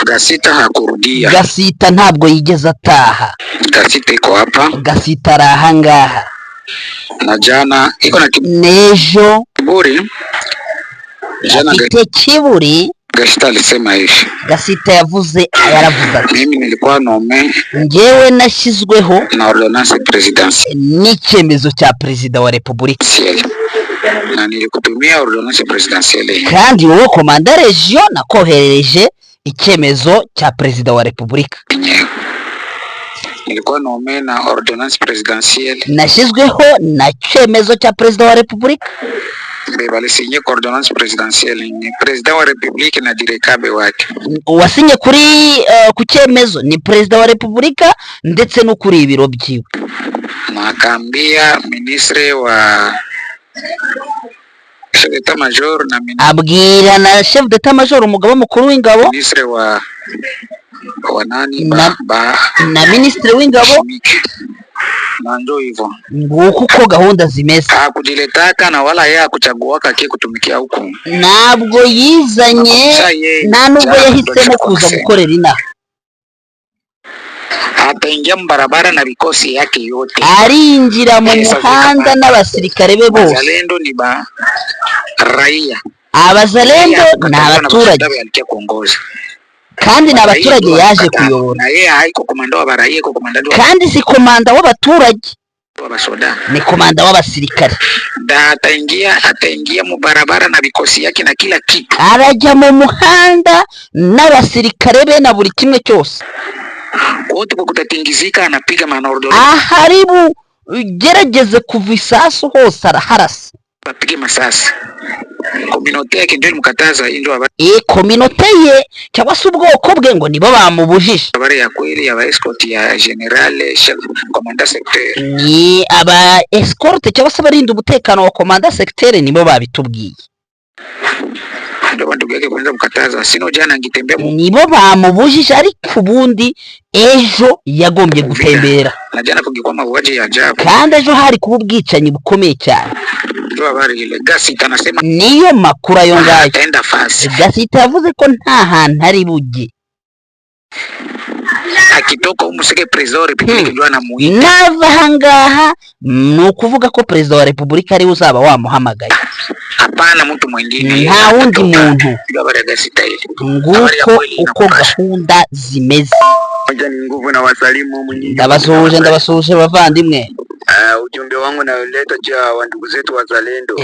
Gasita hakurudia. Gasita ntabwo yigeze ataha. Gasita iko hapa. Gasita ari ahangaha. Na jana iko na nejo kiburi. Jana afite kiburi. Gasita alisema hivi. Gasita yaravuze ati mimi nilikuwa nome ngewe nashyizweho na ordonnance presidentielle n'icyemezo cya perezida wa repubulika, na nilikutumia ordonnance presidentielle, kandi wowe komanda region nakoherereje icyemezo cya perezida wa repubulika. Nilikuwa nome na ordonnance presidentielle, nashyizweho na cyemezo cya perezida wa repubulika. Balisinye ordonnance presidentielle ni perezida wa republika na direkabe wake. Wasinye kuri ku cyemezo ni perezida wa repubulika ndetse no kuri ibiro byiwe. Nakambia ministre wa chef d'état major na abwira na chef d'état major umugaba mukuru w'ingabo, ministre wa nani na ministre w'ingabo. Nando hivyo nguko uko gahunda zimeze. Hakujiletaka na wala yeye akuchaguaka kie kutumikia huko. Ntabwo yizanye, nta nubwo yahisemo kuza gukorera inaha. Ataingia mbarabara na vikosi yake yote. Arinjira mu muhanda n'abasirikare be bose. Abazalendo ni ba raia. Abazalendo ni abaturage. Kandi ni abaturage yaje kuyobora. Na yeye haiko komanda wa baraye ko komanda. Kandi si komanda w'abaturage. Abasoda. Ni komanda w'abasirikare. Ataingia mu barabara na vikosi yake na kila kitu. Arajya mu muhanda n'abasirikare be na buri kimwe cyose. Wote kutatingizika anapiga manordo. Aharibu gerageze kuva isasu hose araharasa. Bapige masasi. Kominote yake ndio mkataza ndio aba. Kominote ye cyangwa se ubwoko bwe ngo nibo bamubujije. Abari ya kweli aba escort ya general chef commandant secteur. Ni aba escort cyangwa se barinda umutekano wa commandant secteur nibo babitubwiye. Ndio bantu yake kwanza mkataza sino jana ngitembea nibo bamubujije, ariko ubundi ejo yagombye gutembera. Na jana kugikwa mauaji ya ajabu. Kandi ejo hari kuba ubwicanyi bukomeye cyane. Ndio habari ile Gasita anasema niyo makuru ayo ngayo. Ataenda fasi. Gasita yavuze ko nta hantu ari bujye. Akitoka umuseke president wa republika ndio anamuita. Nava hangaha nukuvuga ko president wa republika ari uzaba wamuhamagaye. Hapana mtu mwingine. Nta wundi muntu. Ndio habari ya Gasita ile. Nguko uko gahunda zimeze. Moja ni nguvu na wasalimu mwenyewe. Ndabasuje bavandimwe. Ujumbe wangu nauleta cha wandugu zetu wazalendo.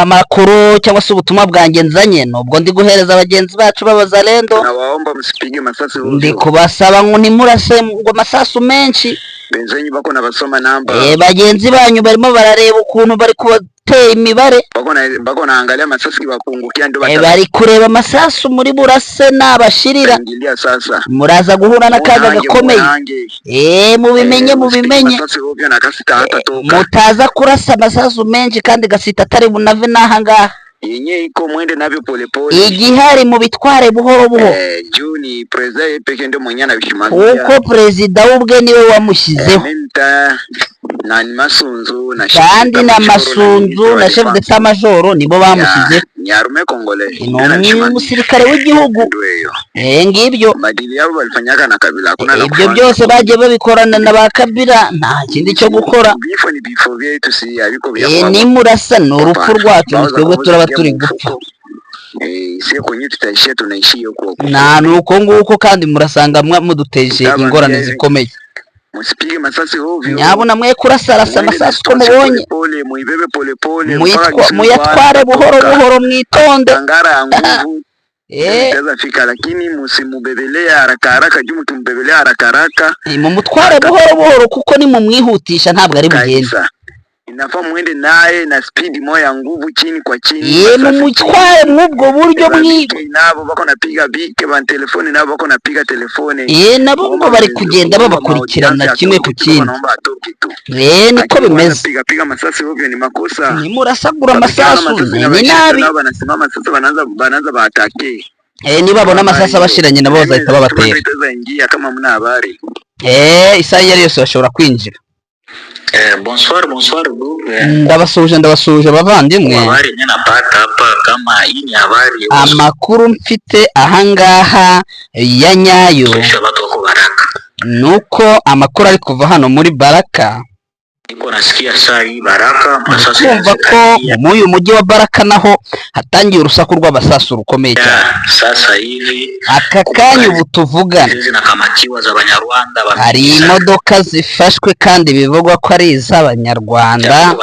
Makuru cyangwa se ubutumwa bwanjye nzanye nubwo ndi guhereza abagenzi bacu b'abazalendo. Nawaomba msipige masasi huko. Ndi kubasaba ngo ntimurase ngo masasu menshi. Benzenyi bako na basoma namba. Bagenzi banyu barimo barareba ukuntu bari kubateye imibare. Bako naangalia masasi bakungukia ndio bari kureba masasu muri burase nabashirira. Sasa muraza guhura n'akaga gakomeye. Mubimenye mutaza kurasa masasu menshi kandi Gasita atari bunave nahangaha. Yenye iko mwende navyo pole pole. Igihari mu bitware buhoro buhoro. Juni president peke ndio mwenye anabishimamia. Uko president ubwe niwe wamushyizeho. Na Masunzu na kandi na Masunzu na chef d'état major nibo bamushyizeho. Nyarume Kongole. Ni umusirikare w'igihugu. Ngibyo. Madili yabo balifanyaka na Kabila. Ibyo byose bagiye babikorana na ba Kabila, nta kindi cyo gukora. Bifo ni bifo byetu si abiko bya. Ni murasa n'urupfu rwacu twebwe turaba turi gupfa. Sio kwenye tutaishia tunaishia huko. Na nuko nguko kandi murasanga muduteje ingorane zikomeye. Musipige masasi ovyo. Nyabona mwe kurasarasa masasi ko mubonye. Pole muibebe pole pole. Muyatware buhoro buhoro mwitonde. Ngara ya nguvu. Itaweza fika lakini musimubebelea haraka haraka juu mtumbebelea haraka haraka. Mumutware buhoro buhoro kuko ni mumwihutisha ntabwo ari bugende. Inafaa muende naye na speed moya nguvu chini kwa chini. Mumutware mwubwo buryo mwigo. Nabo bako napiga bike ba telefone nabo bako napiga telefone. Nabo bari kugenda babakurikirana kimwe ku kindi. Niko bimeze. Piga masasi ovyo ni makosa. Ni murasagura masasu ni nabi. Banasimama sasa banaanza baatake. Niba babona amasasi abashiranye nabo bazahita babatera. Ingia kama mna habari. Isaha yari yose bashobora kwinjira. Bonsoir group. Ndabasuje abavandimwe. Amakuru mfite ahangaha ya nyayo nuko amakuru ari kuva hano muri Baraka. Kumva ko mu uyu mujyi wa Baraka naho hatangiye urusaku rw'abasasu rukomeye cyane. Aka kanya ubu tuvugana hari imodoka zifashwe kandi bivugwa ko ari iz'Abanyarwanda.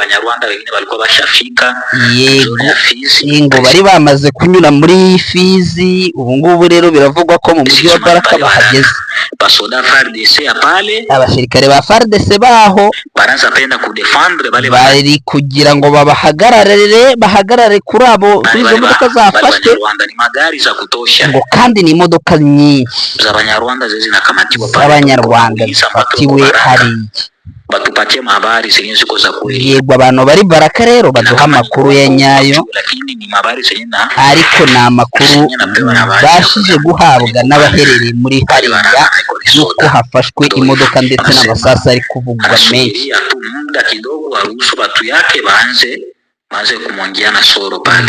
Yego bari bamaze kunyura muri Fizi, ubu ngubu rero biravugwa ko mu mujyi wa Baraka bahageze. Abasirikare ba FARDC baho bari kugira ngo bahagarare kuri izo modoka zafashwe, ngo kandi ni imodoka nyinshi z'Abanyarwanda zifatiwe hariya. Yego abantu bari Baraka rero baduha amakuru ya nyayo, ariko ni amakuru bashije guhabwa n'abaherereye muri hariya yuko hafashwe imodoka ndetse n'amasasu ari kuvugwa menshi.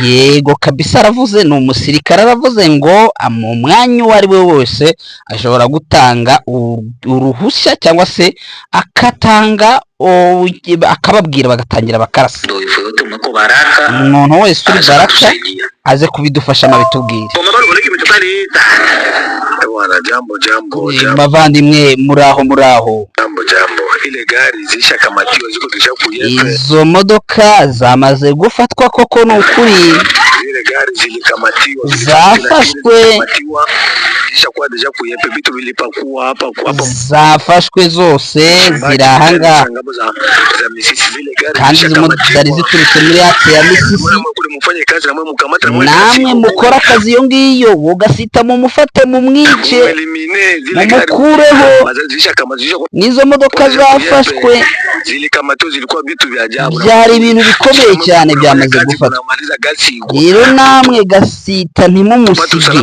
Yego kabisa, aravuze, ni umusirikare, aravuze ngo mu mwanya uwo ari we wose ashobora gutanga uruhushya cyangwa se akababwira bagatangira bakarasa. Umuntu wese uri Baraka aze kubidufasha mabitubwire. Bavandimwe muraho. Ile gari zishakamatiwa ziko zishakuyepe. Izo modoka zamaze gufatwa koko n'ukuri. Ile gari zilikamatiwa zafashwe bitu bilipakuwa hapa zafashwe zose zirahanga, kandi izo modoka zari ziturutse muri yake ya Misisi. Namwe mukora akazi iyo ngiyo ugasita mu mufate mu mwice mumukureho. Nizo modoka zafashwe byari ibintu bikomeye cyane byamaze gufatwa. Rero namwe gasita ntimumusige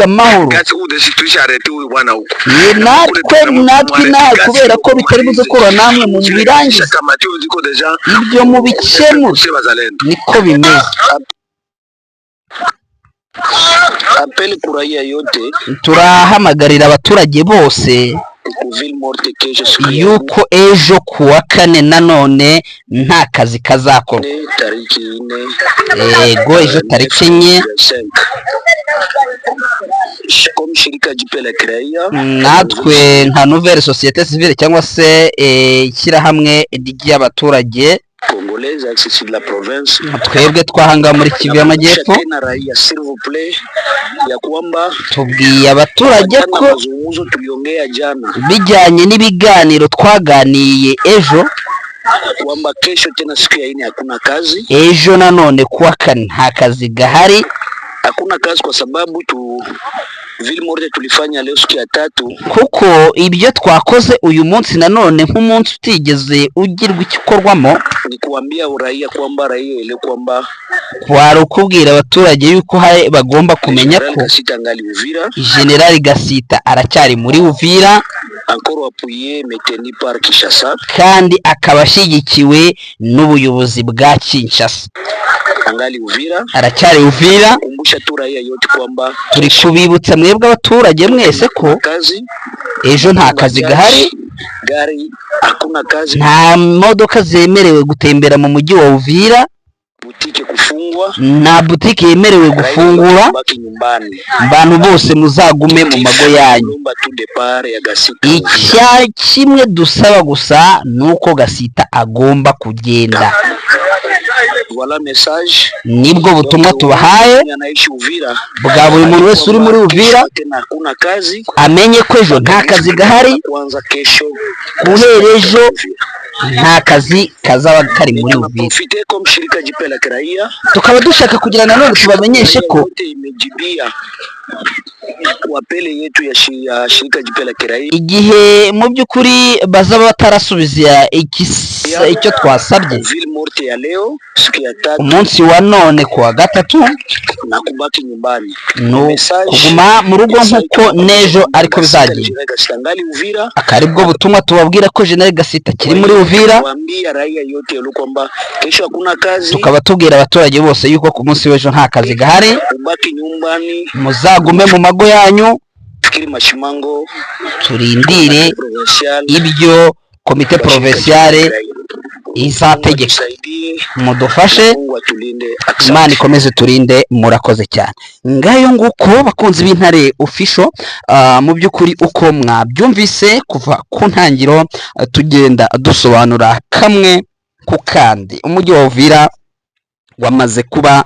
amahoro. natwe kubera ko bitari buze kora namwe mu birangiza ibyo mu bikemu niko bimeze. Turahamagarira abaturage bose yuko ejo kuwa kane nanone nta kazi kazakorwa. Yego ejo tariki 4 natwe nka Nouvelle Société Civile cyangwa se ishyirahamwe ry'abaturage twebwe twahanga muri Kivu y'Amajyepfo, tubwiye abaturage ko bijyanye n'ibiganiro twaganiye ejo, ejo nanone kuwa kane nta kazi gahari. Hakuna kazi kwa sababu vile moja tulifanya leo siku ya 3, kuko ibyo twakoze uyu munsi nanone nk'umunsi utigeze ugirwa ikikorwamo. Ni kuambia uraia kwamba raia ile kwamba kwari ukubwira abaturage yuko bagomba kumenya ko General Gasita aracyari muri Uvira, kandi akabashyigikiwe n'ubuyobozi bwa Kinshasa. Aracyari Uvira. Turi kubibutsa mwebwe abaturage mwese ko ejo nta kazi gahari, nta modoka zemerewe gutembera mu mujyi wa Uvira, nta butike yemerewe gufungura. Abantu bose muzagume mu mago yanyu. Icya kimwe dusaba gusa nuko Gasita agomba kugenda. Nibwo butumwa tubahaye bwa buri muntu wese uri muri Uvira, amenye ko ejo nta kazi gahari, guhera ejo nta kazi kazaba kari muri Uvira. Tukaba dushaka kugira nanone tubamenyeshe ko wapele yetu ya shirika jipya la kiraia igihe mu by'ukuri bazaba batarasubiza icyo twasabye umunsi wa none kuwa gatatu na kubaki nyumbani kuguma mu rugo nk'uko n'ejo ariko bizagenda akaribwo butumwa tubabwira ko General Gasita kiri muri Uvira, tukaba tubwira abaturage bose yuko ku munsi w'ejo nta kazi gahari, muzagume mu mago yanyu turindire ibyo komite provinciale izategeka. Mudufashe, Imana ikomeze turinde, murakoze cyane. Ngayo nguko bakunzi b'Intare Official, mu by'ukuri uko mwabyumvise kuva ku ntangiro tugenda dusobanura kamwe ku kandi, umujyi wa Uvira wamaze kuba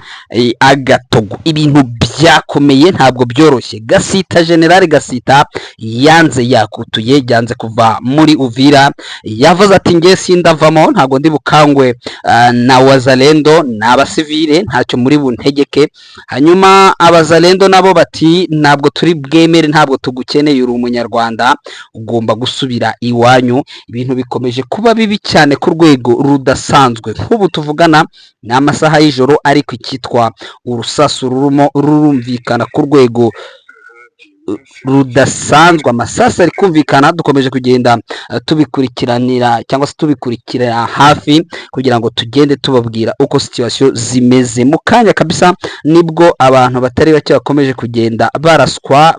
agatogo, ibintu byakomeye ntabwo byoroshye. Gasita, General Gasita yanze yakutuye, yanze kuva muri Uvira, yavuze ati ngiye sindavamo, ntabwo ndi bukangwe na wazalendo n'abasivile, ntacyo muri buntegeke. Hanyuma abazalendo nabo bati ntabwo turi bwemere, ntabwo tugukeneye, uri umunyarwanda, ugomba gusubira iwanyu. Ibintu bikomeje kuba bibi cyane ku rwego rudasanzwe. Nk'ubu tuvugana ni amasaha y'ijoro, ariko ikitwa urusasu rurumvikana ku rwego rudasanzwe. Amasasu ari kumvikana, dukomeje kugenda tubikurikiranira cyangwa se tubikurikira hafi kugira ngo tugende tubabwira uko situation zimeze. Mu kanya kabisa nibwo abantu batari bake bakomeje kugenda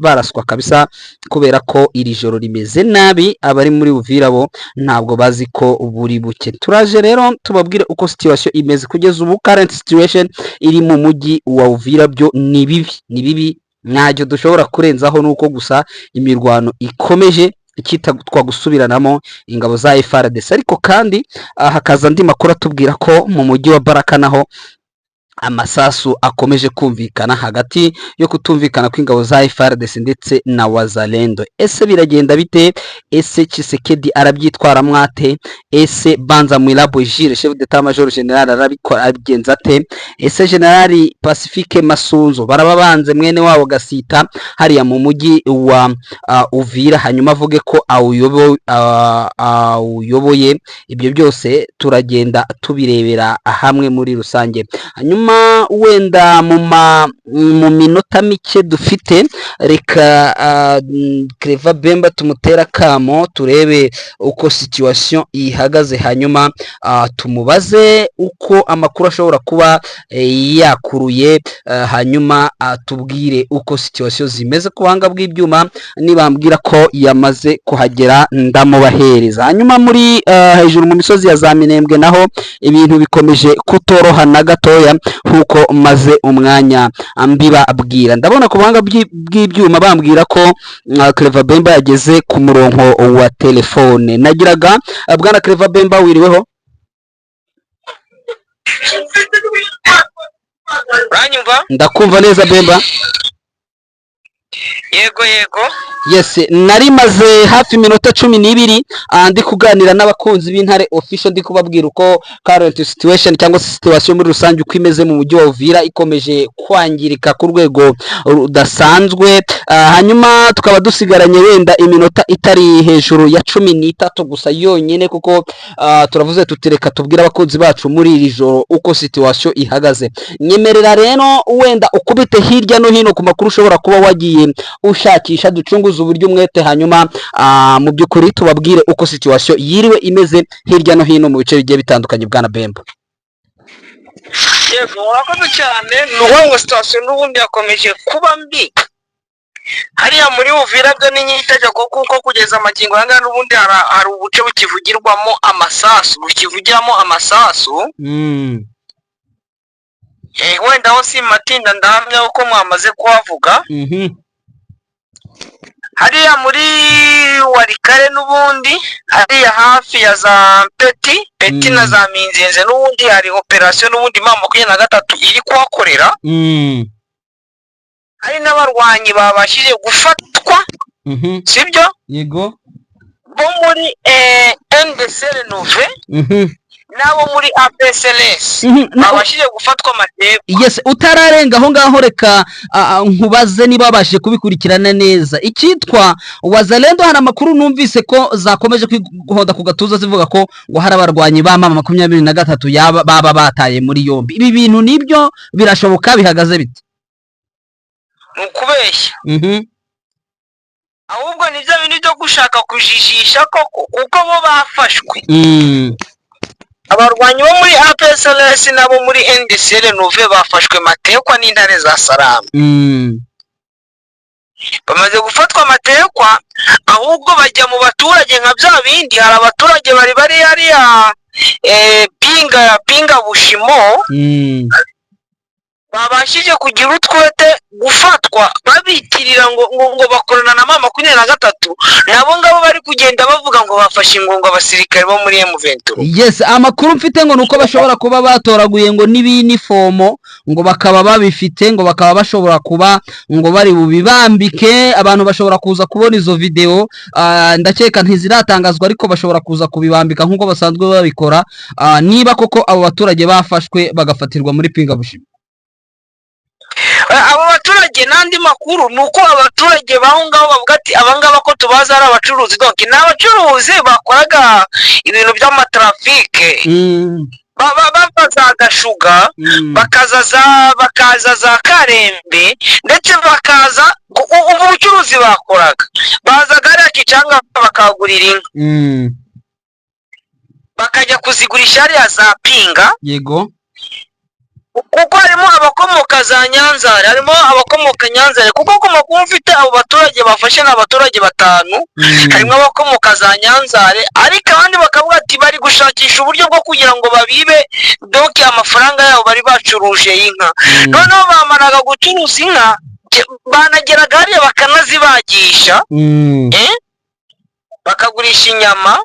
baraswa kabisa, kubera ko iri joro rimeze nabi. Abari muri Uvira bo ntabwo bazi ko buri buke. Turaje rero tubabwire uko situation imeze kugeza ubu. Current situation iri mu mujyi wa Uvira byo ni bibi, ntacyo dushobora kurenzaho, nuko gusa imirwano ikomeje ikitwa gusubiranamo ingabo za FARDC. Ariko kandi hakaza andi makuru atubwira ko mu mujyi wa Baraka naho amasasu akomeje kumvikana, hagati yo kutumvikana kw'ingabo za FARDC ndetse na wazalendo. Ese biragenda bite? Ese Tshisekedi arabyitwara mwate? Ese Banza Mwilabo Jules, chef d'état major general, arabikora abigenza ate? Ese General Pacifique Masunzo barababanze mwene wabo Gasita hariya mu mujyi wa Uvira, hanyuma avuge ko awuyoboye? Ibyo byose turagenda tubirebera hamwe muri rusange. Hanyuma wenda mu minota mike dufite, reka Claver Bemba tumutera kamo turebe uko situation ihagaze, hanyuma tumubaze uko amakuru ashobora kuba yakuruye, hanyuma tubwire uko situation zimeze ku buhanga bw'ibyuma. Nibambwira ko yamaze kuhagera ndamubahereza. Hanyuma muri hejuru mu misozi ya za Minembwe naho ibintu bikomeje kutoroha na gatoya, nkuko maze umwanya mbibabwira. Ndabona ku buhanga bw'ibyuma bambwira ko Claver Bemba yageze ku murongo wa telefone. Nagiraga bwana Claver Bemba, wiriweho? Uranyumva? Ndakumva neza Bemba. Yego. Yes, nari maze hafi minota 12 ndi kuganira n'abakunzi b'Intare Official, ndi kubabwira uko current situation cyangwa situation muri rusange uko imeze mu mujyi wa Uvira, ikomeje kwangirika ku rwego rudasanzwe. Hanyuma tukaba dusigaranye wenda iminota itari hejuru ya 13 gusa yonyine, kuko turavuze tutireka tubwira abakunzi bacu muri iri joro uko situation ihagaze. Nyemerera rero wenda ukubite hirya no hino ku makuru ushobora kuba wagiye ushakisha, ducunguza uburyo umwete, hanyuma mu by'ukuri tubabwire uko situation yiriwe imeze hirya no hino mu bice bigiye bitandukanye. Bwana Bemba. Yego, urakoze cyane. N'uwo situation n'ubundi yakomeje kuba mbi hariya muri Uvira, byo ni nyitegeko kuko kugeza amagingo yanga n'ubundi hari ubuce bukivugirwamo amasasu. Wenda aho si matinda ndahamya uko mwamaze kuhavuga. Hariya muri Warikare n'ubundi hariya hafi ya za Peti na za Minzenze n'ubundi hari operation n'ubundi M23 iri kuhakorera. Hari n'abarwanyi babashije gufatwa, sibyo? Yego. Bo muri NDC Renove nabo muri APSLS babashije gufatwa amateka. Yes, utararenga aho ngaho reka nkubaze niba babashije kubikurikirana neza. Icyitwa Wazalendo, hari amakuru numvise ko zakomeje kwihoda ku gatuza zivuga ko ngo hari abarwanyi ba mama 23 baba bataye muri yombi. Ibi bintu nibyo birashoboka, bihagaze bite? Nukubeshya. Ahubwo nivyo bintu byo gushaka kujijisha ko kuko bo bafashwe. Abarwanyi bo muri APSLS nabo muri NDC Renove bafashwe matekwa n'intare za Salama. Bamaze gufatwa matekwa, ahubwo bajya mu baturage nka bya bindi. Hari abaturage bari hariya pinga Bushimo, babashije kugira utwete gufatwa babitirira ngo bakorana na mama 23, nabo ngabo bari kugenda bavuga ngo bafashe ingongo abasirikare bo muri M23. Yes, amakuru mfite ngo nuko bashobora kuba batoraguye ngo n'ibinifomo ngo bakaba babifite, ngo bakaba bashobora kuba ngo bari bubibambike. Abantu bashobora kuza kubona izo video, ndakeka ntiziratangazwa ariko bashobora kuza kubibambika nkuko basanzwe babikora, niba koko abo baturage bafashwe bagafatirwa muri pinga Bushimo. Abo baturage n'andi makuru nuko abaturage baho ngaho bavuga ati abangaba ko tubaza ari abacuruzi, donc n'abacuruzi bakoraga ibintu by'amatrafike, babaza Gashuga, bakaza za Karembe, ndetse bakaza ubucuruzi bakoraga, baza gari Kicanga bakagurira inka, bakajya kuzigurisha hariya za pinga. Yego, kuko harimo abakomoka za Nyanzare, harimo abakomoka Nyanzare, kuko ku makuru mfite abo baturage bafashe n'abaturage 5, harimo abakomoka za Nyanzare, ariko abandi bakavuga ati bari gushakisha uburyo bwo kugira ngo babibe doki amafaranga yabo bari bacuruje inka. Noneho bamaraga gucuruza inka, banageraga hariya bakanazibagisha, bakagurisha inyama,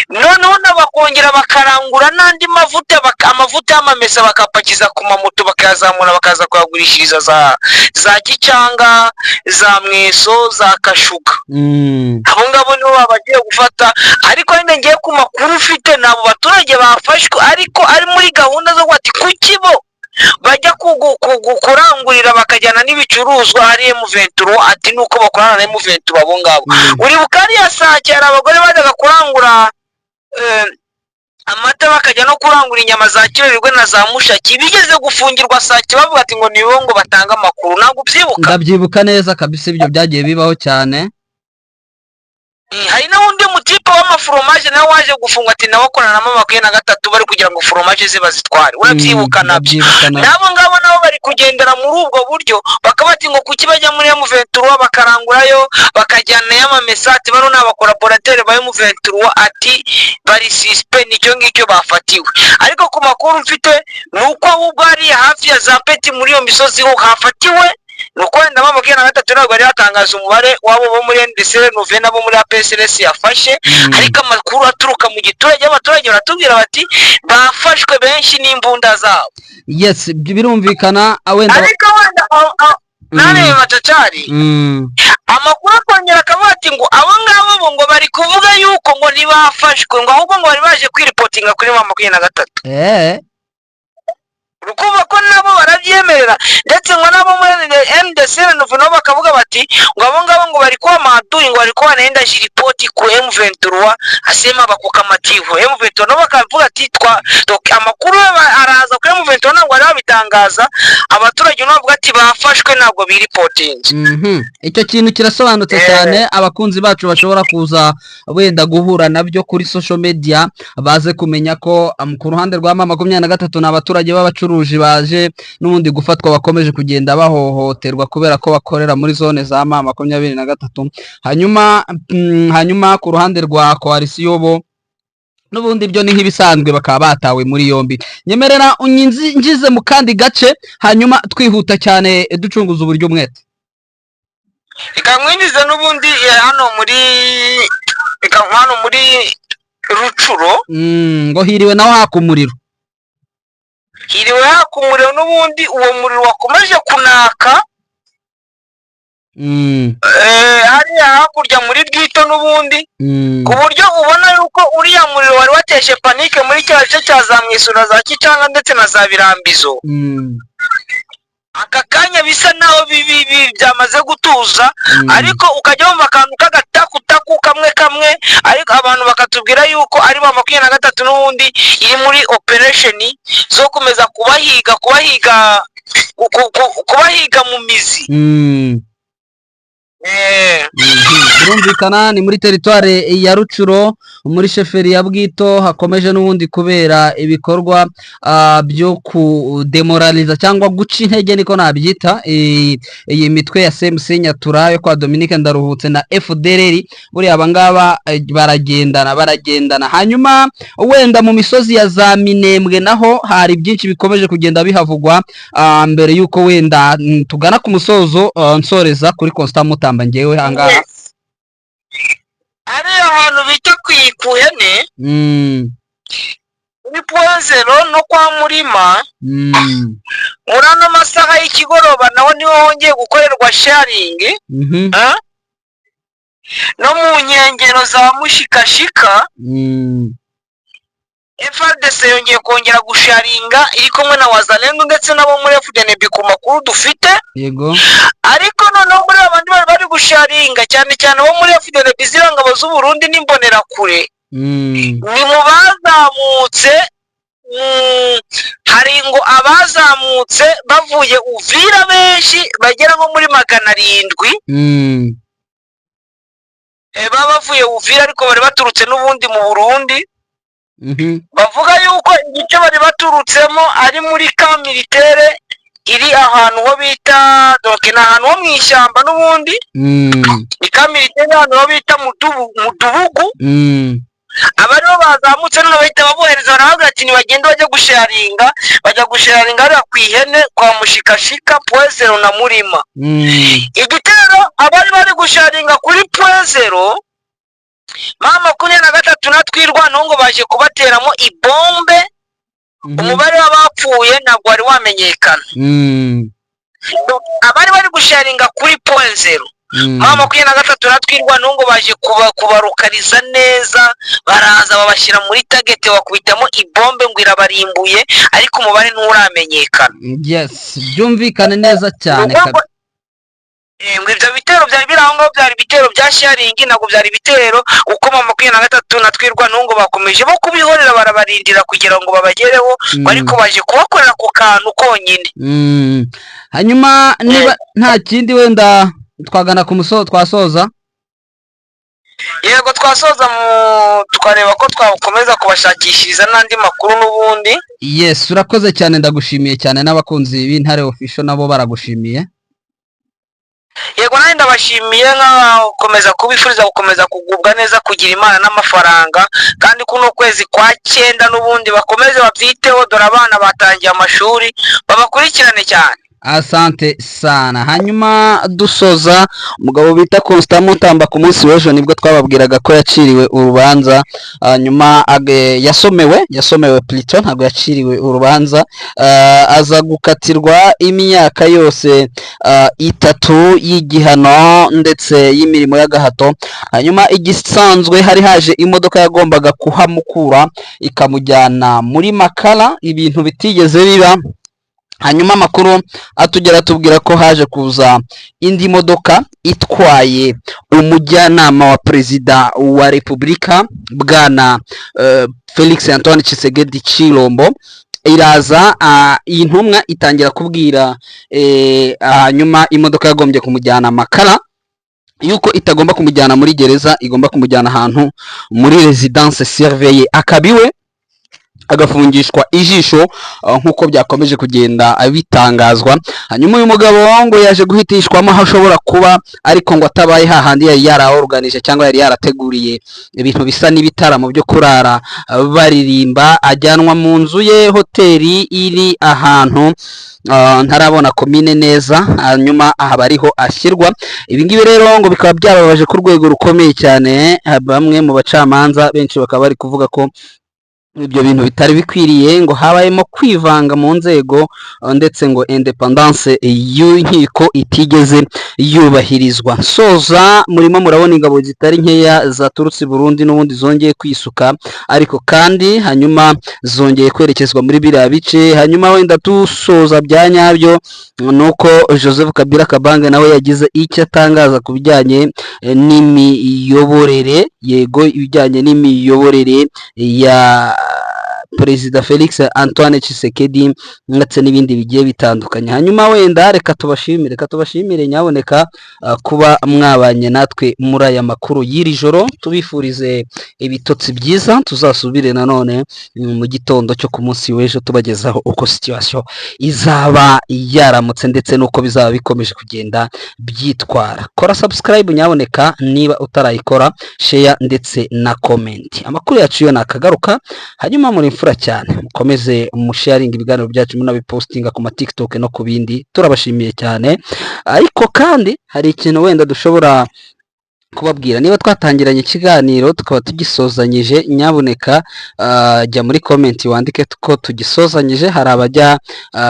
noneho bakongera bakarangura n'andi mavuta, amavuta y'amamesa bakapakiza ku mamoto bakayazamura bakaza kuyagurishiriza za Gicanga, za Mweso, za Kashuga. Abo ngabo nibo bagiye gufata, ariko nyine ngiye ku makuru ufite n'abo baturage bafashwe, ariko ari muri gahunda zo kwati kukibo bajya kurangurira bakajyana n'ibicuruzwa hari M23, ati nuko bakorana na M23 abo ngabo. Uri bukariya Sake hari abagore bajyaga kurangura amata bakajya no kurangura inyama za Kirirwe na za Mushaki, bigeze gufungirwa Sake bavuga ati ngo nibo ngo batanga amakuru. Ntabwo ubyibuka? Ndabyibuka neza kabisa, ibyo byagiye bibaho cyane. Hari n'undi mutipe w'amaforomaje nawe waje gufungwa ati nawe akorana na mama 23 bari kugira ngo foromaje ziba zitware. Urabyibuka nabyo? Nabo ngabo nabo bari kugendera muri ubwo buryo, bakabati ngo kuki bajya muri M23 bakarangurayo bakajyana y'amamesati, bano n'abakoraborateur ba M23 ati bari suspect, nicyo ngicyo bafatiwe. Ariko ku makuru mfite nuko ahubwo ari hafi ya za Peti muri iyo misozi ho hafatiwe, nuko wenda mama 23 ntabwo ari yatangaza umubare wabo bo muri NDC Renove nabo muri APSLS yafashe, ariko amakuru aturuka mu giturage, abaturage baratubwira bati bafashwe benshi n'imbunda zabo. Yes, birumvikana. Wenda ariko wenda nane batacari amakuru akongera akavuga ati ngo abo ngabo ngo bari kuvuga yuko ngo ntibafashwe, ngo ahubwo ngo bari baje kwiripotinga kuri mama 23. Rukuva ko nabo barabyemerera, ndetse ngo nabo muri NDC Renove nabo bakavuga bati ngo abo ngabo ngo bari kwa madui, ngo bari kwa naenda jiripoti ku M23 asema bakukamativu. M23 nabo bakavuga ati amakuru araza kuri M23 ntabwo ari babitangaza, abaturage nabo bavuga ati bafashwe ntabwo biripotinze. Icyo kintu kirasobanutse cyane, abakunzi bacu bashobora kuza wenda guhura nabyo kuri social media baze kumenya ko ku ruhande rwa mama 23 n'abaturage b'abacuruje baje n'ubundi gufatwa bakomeje kugenda bahohoterwa kubera ko bakorera muri zone za mama 23. Hanyuma ku ruhande rwa coalition bo n'ubundi byo ni nk'ibisanzwe bakaba batawe muri yombi. Nyemerera ngize mu kandi gace, hanyuma twihuta cyane ducunguza uburyo umwete. Ikamwinjiza n'ubundi hano muri Rucuro, ngo hiriwe naho hakumuriro. Hiriwe hakumuriro n'ubundi uwo muriro wakomeje kunaka hariya hakurya muri Bwito gito n'ubundi ku buryo ubona yuko uriya muriro wari wateshe panike muri cya gice cya za Mwisura za Kicanga ndetse na za Birambizo aka kanya bisa naho byamaze gutuza ariko ukajya wumva akantu k'agatakutaku kamwe ariko abantu bakatubwira yuko ari ba 23 n'ubundi iri muri operation zo kumeza kubahiga mu mizi. Birumvikana ni muri teritware ya Rucuro muri sheferi ya Bwito hakomeje n'ubundi kubera ibikorwa byo kudemoraliza cyangwa guca intege niko nabyita iyi mitwe ya CMC Nyatura yo kwa Dominique Ndaruhutse na FDLR buri abangaba baragendana hanyuma wenda mu misozi ya za Minembwe naho hari byinshi bikomeje kugenda bihavugwa mbere yuko wenda tugana ku musozo nsoreza kuri Constant Mutamba ngewe hangaha ari ahantu bita kwikuhene ni Poezero no kwa Murima murano masaha y'ikigoroba naho niho hongeye gukorerwa sharing no mu nkengero za Mushikashika FARDC yongeye kongera gusharinga iri kumwe na Wazalendo ndetse nabo muri FDNB ku makuru dufite yego ariko noneho muri abandi bari gusharinga cyane bo muri FDNB zirangabo z'u Burundi n'imbonera kure ni mu bazamutse hari ngo abazamutse bavuye Uvira benshi bagera nko muri 700 bavuye Uvira ariko bari baturutse n'ubundi mu Burundi bavuga yuko igice bari baturutsemo ari muri ka militaire iri ahantu ho bita donc na ahantu ho mwishyamba n'ubundi ni ka militaire ahantu ho bita Mudubugu abari bazamutse none bahita babohereza baravuga ati nibagenda bajya gusharinga ari kwihene kwa Mushikashika Poezero na Murima igitero abari bari gusharinga kuri Poezero mama 23 natwirwa nongo baje kubateramo ibombe umubare w'abapfuye ntabwo wari wamenyekana abari bari gusharinga kuri Poezero mama 23 natwirwa nongo baje kubarukariza neza baraza babashyira muri target bakubitamo ibombe ngo irabarimbuye ariko umubare nturamenyekana. Yes byumvikane neza cyane ibyo bitero byari birango byari bitero bya sharing ntabwo byari bitero uko mama 23 natwirwa nungo bakomeje bo kubihorera barabarindira kugira ngo babagereho ariko baje kubakorera ku kantu konyine. Hanyuma niba nta kindi wenda twagana ku musozo twasoza yego twasoza tukareba ko twakomeza kubashakishiriza n'andi makuru n'ubundi. Yes urakoze cyane ndagushimiye cyane n'abakunzi b'Intare Official nabo baragushimiye. Yego nandi ndabashimiye nkakomeza kubifuriza gukomeza kugubwa neza kugira Imana n'amafaranga kandi kuno kwezi kwa 9 n'ubundi bakomeze babyiteho dore abana batangiye amashuri babakurikirane cyane. Asante sana. Hanyuma dusoza umugabo bita Constant Mutamba ku munsi w'ejo nibwo twababwiraga ko yaciriwe urubanza hanyuma yasomewe Pluton ntabwo yaciriwe urubanza aza gukatirwa imyaka yose 3 y'igihano ndetse y'imirimo y'agahato. Hanyuma igisanzwe hari haje imodoka yagombaga kuhamukura ikamujyana muri Makala ibintu bitigeze biba. Hanyuma amakuru atugera tubwira ko haje kuza indi modoka itwaye umujyanama wa Perezida wa Repubulika bwana Felix Antoine Tshisekedi Chilombo iraza iyi ntumwa itangira kubwira hanyuma imodoka yagombye kumujyana Makala yuko itagomba kumujyana muri gereza igomba kumujyana ahantu muri residence surveillée akabiwe agafungishwa ijisho nkuko byakomeje kugenda abitangazwa. Hanyuma uyu mugabo ngo yaje guhitishwamo aho ashobora kuba ariko ngo atabaye hahandi yari yaraorganije cyangwa yari yarateguriye ibintu bisa n'ibitaramo byo kurara baririmba ajyanwa mu nzu ye hoteli iri ahantu ntarabona komine neza hanyuma aha bariho ashyirwa. Ibi ngibi rero ngo bikaba byababaje ku rwego rukomeye cyane bamwe mu bacamanza benshi bakaba bari kuvuga ko ibyo bintu bitari bikwiriye ngo habayemo kwivanga mu nzego ndetse ngo independence y'inkiko itigeze yubahirizwa. Soza murimo murabona ingabo zitari nkeya zaturutse i Burundi n'ubundi zongeye kwisuka, ariko kandi hanyuma zongeye kwerekezwa muri biriya bice. Hanyuma wenda dusoza bya nyabyo nuko Joseph Kabila Kabange nawe yagize icyo atangaza ku bijyanye n'imiyoborere, yego ibijyanye n'imiyoborere ya Perezida Felix Antoine Tshisekedi ndetse n'ibindi bigiye bitandukanye. Hanyuma wenda reka tubashimire nyaboneka kuba mwabanye natwe muri aya makuru y'iri joro. Tubifurize ibitotsi byiza, tuzasubire nanone mu gitondo cyo ku munsi w'ejo tubagezaho uko situation izaba yaramutse ndetse n'uko bizaba bikomeje kugenda byitwara. Kora subscribe nyaboneka niba utarayikora, share ndetse na comment. Amakuru yacu yo nakagaruka, hanyuma muri mfura cyane mukomeze musharing ibiganiro byacu munabipostinga ku ma TikTok no ku bindi. Turabashimiye cyane, ariko kandi hari ikintu wenda dushobora kubabwira. Niba twatangiranye ikiganiro tukaba tugisozanyije, nyaboneka jya muri comment wandike ko tugisozanyije. Hari abajya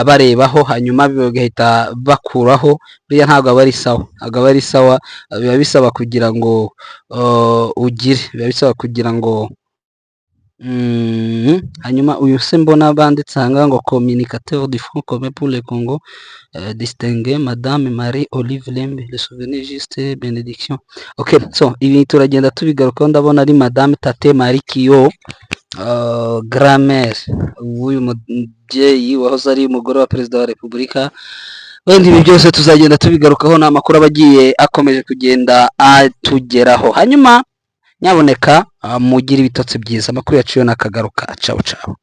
barebaho hanyuma bagahita bakuraho, buriya ntabwo aba ari sawa, biba bisaba kugira ngo biba bisaba kugira ngo hanyuma uyu se mbona banditse hanga ngo communicateur du Front commun pour le Congo, distingué Madame Marie Olive Lembe, le souvenir juste bénédiction. Okay, so ibi turagenda tubigarukaho. Ndabona ari Madame Tate Marie Kiyo, grand-mère w'uyu mubyeyi wahoze ari umugore wa Perezida wa Repubulika. Wenda ibi byose tuzagenda tubigarukaho, n'amakuru abagiye akomeje kugenda atugeraho. Hanyuma nyaboneka mugire ibitotsi byiza. Amakuru yacu yo nakagaruka. Ciao ciao.